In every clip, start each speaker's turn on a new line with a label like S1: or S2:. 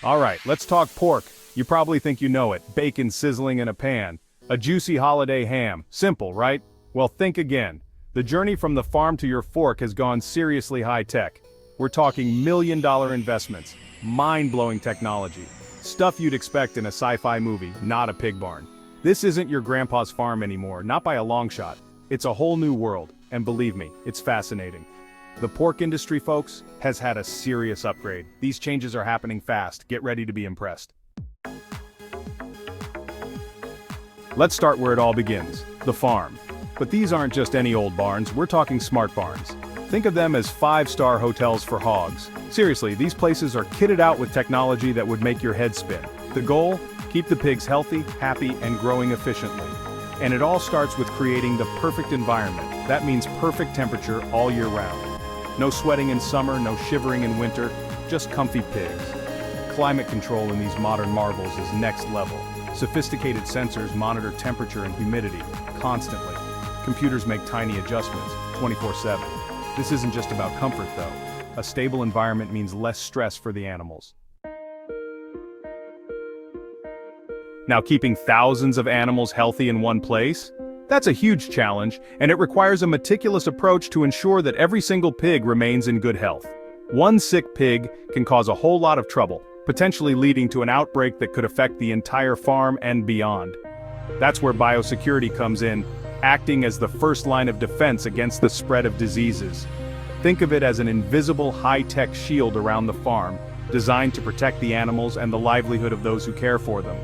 S1: Alright, let's talk pork. You probably think you know it, bacon sizzling in a pan. A juicy holiday ham. Simple, right? Well, think again. The journey from the farm to your fork has gone seriously high-tech. We're talking million-dollar investments, mind-blowing technology. Stuff you'd expect in a sci-fi movie, not a pig barn. This isn't your grandpa's farm anymore, not by a long shot. It's a whole new world, and believe me, it's fascinating. The pork industry, folks, has had a serious upgrade. These changes are happening fast. Get ready to be impressed. Let's start where it all begins, the farm. But these aren't just any old barns, we're talking smart barns. Think of them as five-star hotels for hogs. Seriously, these places are kitted out with technology that would make your head spin. The goal? Keep the pigs healthy, happy, and growing efficiently. And it all starts with creating the perfect environment. That means perfect temperature all year round. No sweating in summer, no shivering in winter, just comfy pigs. Climate control in these modern marvels is next level. Sophisticated sensors monitor temperature and humidity constantly. Computers make tiny adjustments, 24/7. This isn't just about comfort though. A stable environment means less stress for the animals. Now, keeping thousands of animals healthy in one place? That's a huge challenge, and it requires a meticulous approach to ensure that every single pig remains in good health. One sick pig can cause a whole lot of trouble, potentially leading to an outbreak that could affect the entire farm and beyond. That's where biosecurity comes in, acting as the first line of defense against the spread of diseases. Think of it as an invisible high-tech shield around the farm, designed to protect the animals and the livelihood of those who care for them.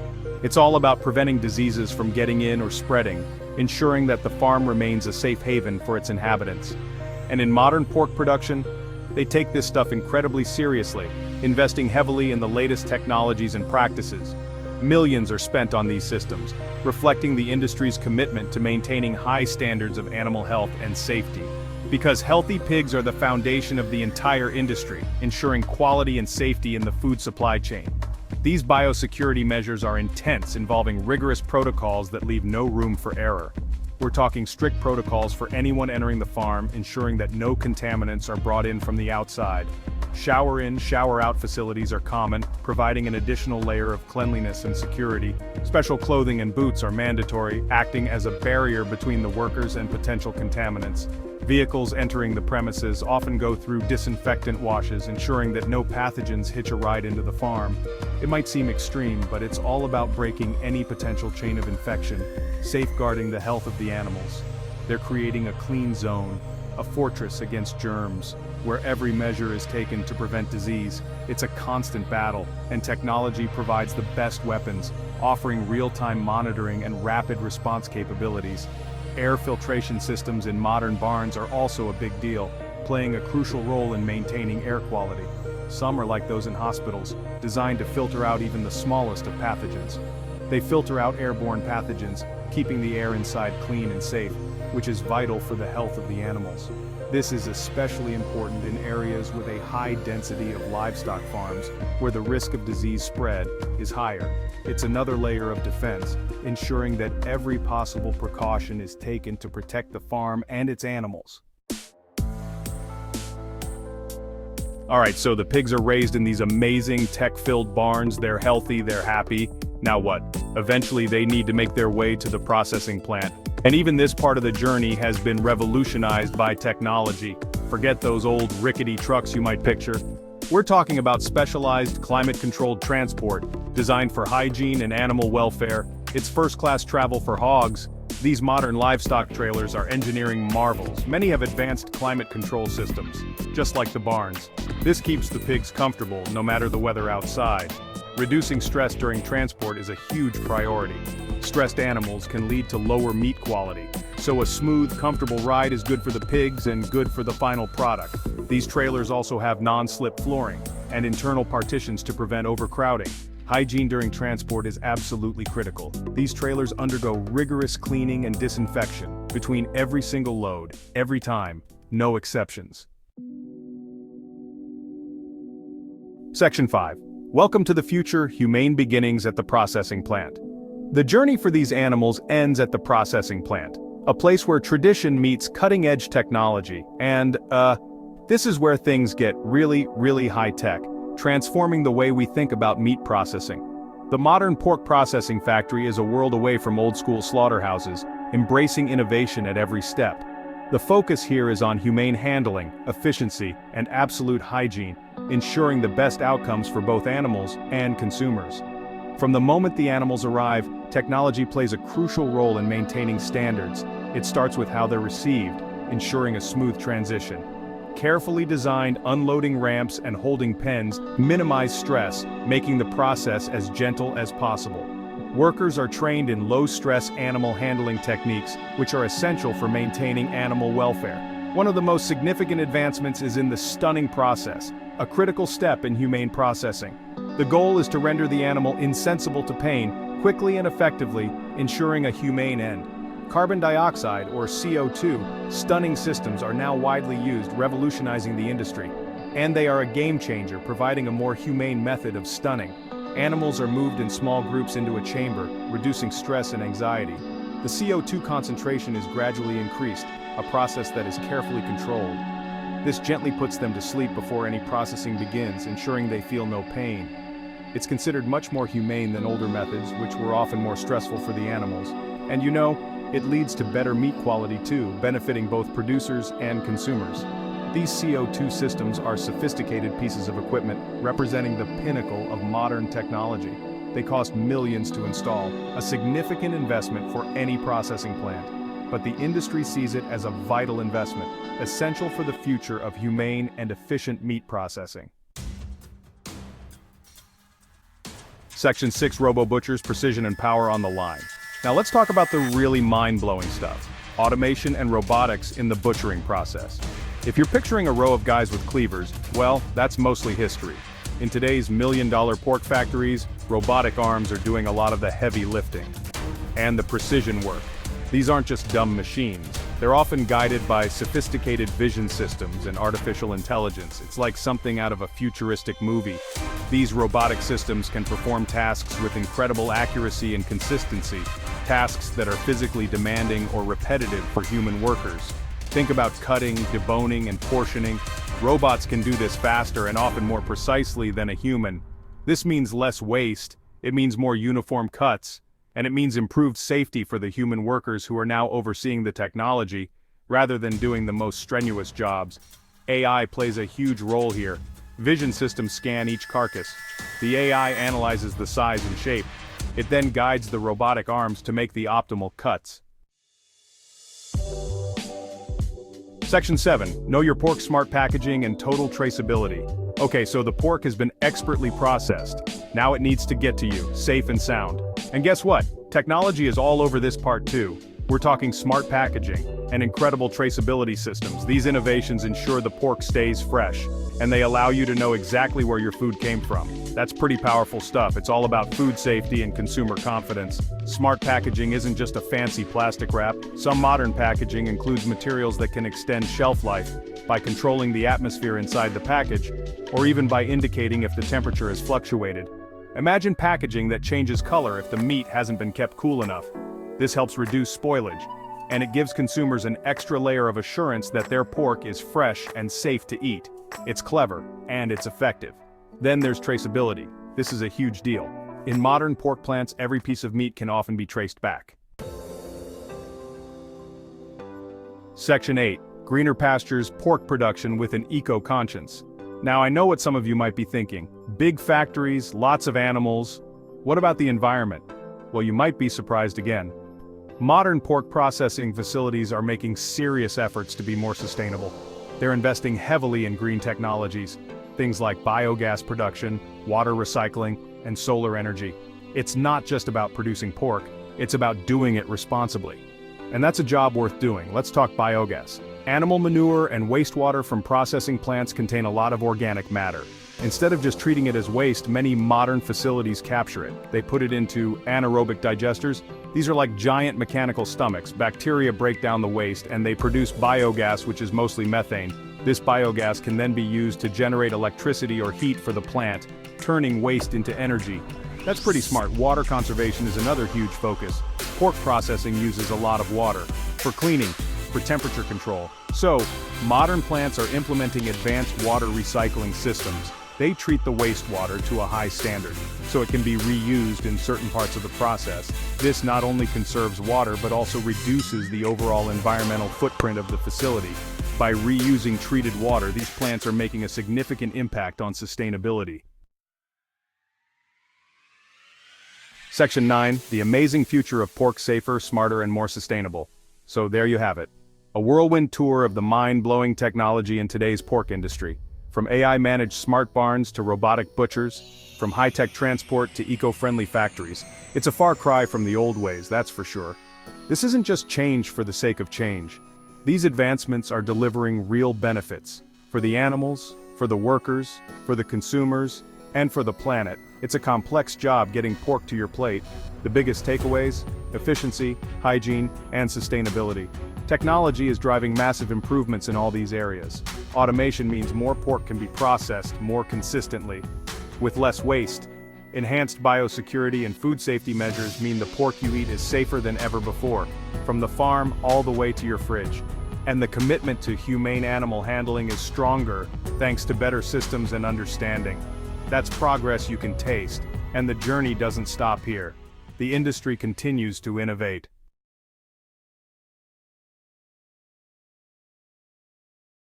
S1: It's all about preventing diseases from getting in or spreading, ensuring that the farm remains a safe haven for its inhabitants. And in modern pork production, they take this stuff incredibly seriously, investing heavily in the latest technologies and practices. Millions are spent on these systems, reflecting the industry's commitment to maintaining high standards of animal health and safety. Because healthy pigs are the foundation of the entire industry, ensuring quality and safety in the food supply chain. These biosecurity measures are intense, involving rigorous protocols that leave no room for error. We're talking strict protocols for anyone entering the farm, ensuring that no contaminants are brought in from the outside. Shower in, shower out facilities are common, providing an additional layer of cleanliness and security. Special clothing and boots are mandatory, acting as a barrier between the workers and potential contaminants. Vehicles entering the premises often go through disinfectant washes, ensuring that no pathogens hitch a ride into the farm. It might seem extreme, but it's all about breaking any potential chain of infection, safeguarding the health of the animals. They're creating a clean zone, a fortress against germs, where every measure is taken to prevent disease. It's a constant battle, and technology provides the best weapons, offering real-time monitoring and rapid response capabilities. Air filtration systems in modern barns are also a big deal, playing a crucial role in maintaining air quality. Some are like those in hospitals, designed to filter out even the smallest of pathogens. They filter out airborne pathogens, keeping the air inside clean and safe, which is vital for the health of the animals. This is especially important in areas with a high density of livestock farms, where the risk of disease spread is higher. It's another layer of defense, ensuring that every possible precaution is taken to protect the farm and its animals. Alright, so the pigs are raised in these amazing tech-filled barns, they're healthy, they're happy. Now what? Eventually they need to make their way to the processing plant. And even this part of the journey has been revolutionized by technology. Forget those old rickety trucks you might picture. We're talking about specialized climate-controlled transport, designed for hygiene and animal welfare. It's first-class travel for hogs. These modern livestock trailers are engineering marvels. Many have advanced climate control systems, just like the barns. This keeps the pigs comfortable, no matter the weather outside. Reducing stress during transport is a huge priority. Stressed animals can lead to lower meat quality, so a smooth, comfortable ride is good for the pigs and good for the final product. These trailers also have non-slip flooring and internal partitions to prevent overcrowding. Hygiene during transport is absolutely critical. These trailers undergo rigorous cleaning and disinfection between every single load, every time, no exceptions. Section 5. Welcome to the future, humane beginnings at the processing plant. The journey for these animals ends at the processing plant, a place where tradition meets cutting-edge technology, and, this is where things get really, really high-tech. transforming the way we think about meat processing. The modern pork processing factory is a world away from old-school slaughterhouses, embracing innovation at every step. The focus here is on humane handling, efficiency, and absolute hygiene, ensuring the best outcomes for both animals and consumers. From the moment the animals arrive, technology plays a crucial role in maintaining standards. It starts with how they're received, ensuring a smooth transition. Carefully designed unloading ramps and holding pens minimize stress, making the process as gentle as possible. Workers are trained in low-stress animal handling techniques, which are essential for maintaining animal welfare. One of the most significant advancements is in the stunning process, a critical step in humane processing. The goal is to render the animal insensible to pain, quickly and effectively, ensuring a humane end. Carbon dioxide, or CO2, stunning systems are now widely used, revolutionizing the industry. And they are a game changer, providing a more humane method of stunning. Animals are moved in small groups into a chamber, reducing stress and anxiety. The CO2 concentration is gradually increased, a process that is carefully controlled. This gently puts them to sleep before any processing begins, ensuring they feel no pain. It's considered much more humane than older methods, which were often more stressful for the animals. And you know, it leads to better meat quality too, benefiting both producers and consumers. These CO2 systems are sophisticated pieces of equipment representing the pinnacle of modern technology. They cost millions to install, a significant investment for any processing plant. But the industry sees it as a vital investment, essential for the future of humane and efficient meat processing. Section 6 Robo-Butchers, Precision and Power on the Line. Now let's talk about the really mind-blowing stuff. Automation and robotics in the butchering process. If you're picturing a row of guys with cleavers, well, that's mostly history. In today's million-dollar pork factories, robotic arms are doing a lot of the heavy lifting. And the precision work. These aren't just dumb machines. They're often guided by sophisticated vision systems and artificial intelligence. It's like something out of a futuristic movie. These robotic systems can perform tasks with incredible accuracy and consistency, tasks that are physically demanding or repetitive for human workers. Think about cutting, deboning, and portioning. Robots can do this faster and often more precisely than a human. This means less waste, it means more uniform cuts, and it means improved safety for the human workers who are now overseeing the technology, rather than doing the most strenuous jobs. AI plays a huge role here. Vision systems scan each carcass. The AI analyzes the size and shape. It then guides the robotic arms to make the optimal cuts. Section 7. Know your pork smart packaging and total traceability. Okay, so the pork has been expertly processed. Now it needs to get to you, safe and sound. And guess what? Technology is all over this part too. We're talking smart packaging and incredible traceability systems. These innovations ensure the pork stays fresh, and they allow you to know exactly where your food came from. That's pretty powerful stuff. It's all about food safety and consumer confidence. Smart packaging isn't just a fancy plastic wrap. Some modern packaging includes materials that can extend shelf life by controlling the atmosphere inside the package, or even by indicating if the temperature has fluctuated. Imagine packaging that changes color if the meat hasn't been kept cool enough. This helps reduce spoilage, and it gives consumers an extra layer of assurance that their pork is fresh and safe to eat. It's clever, and it's effective. Then there's traceability. This is a huge deal. In modern pork plants, every piece of meat can often be traced back. Section 8. Greener pastures, pork production with an eco-conscience. Now I know what some of you might be thinking. Big factories, lots of animals. What about the environment? Well, you might be surprised again. Modern pork processing facilities are making serious efforts to be more sustainable. They're investing heavily in green technologies, things like biogas production, water recycling, and solar energy. It's not just about producing pork, it's about doing it responsibly. And that's a job worth doing. Let's talk biogas. Animal manure and wastewater from processing plants contain a lot of organic matter. Instead of just treating it as waste, many modern facilities capture it. They put it into anaerobic digesters. These are like giant mechanical stomachs. Bacteria break down the waste and they produce biogas, which is mostly methane. This biogas can then be used to generate electricity or heat for the plant, turning waste into energy. That's pretty smart. Water conservation is another huge focus. Pork processing uses a lot of water for cleaning, for temperature control. So, modern plants are implementing advanced water recycling systems. They treat the wastewater to a high standard, so it can be reused in certain parts of the process. This not only conserves water but also reduces the overall environmental footprint of the facility. By reusing treated water, these plants are making a significant impact on sustainability. Section 9, the amazing future of pork: safer, smarter, and more sustainable. So there you have it. A whirlwind tour of the mind-blowing technology in today's pork industry. From AI-managed smart barns to robotic butchers, from high-tech transport to eco-friendly factories. It's a far cry from the old ways, that's for sure. This isn't just change for the sake of change. These advancements are delivering real benefits. For the animals, for the workers, for the consumers, and for the planet. It's a complex job getting pork to your plate. The biggest takeaways: efficiency, hygiene, and sustainability. Technology is driving massive improvements in all these areas. Automation means more pork can be processed more consistently, with less waste. Enhanced biosecurity and food safety measures mean the pork you eat is safer than ever before, from the farm all the way to your fridge. And the commitment to humane animal handling is stronger, thanks to better systems and understanding. That's progress you can taste, and the journey doesn't stop here. The industry continues to innovate.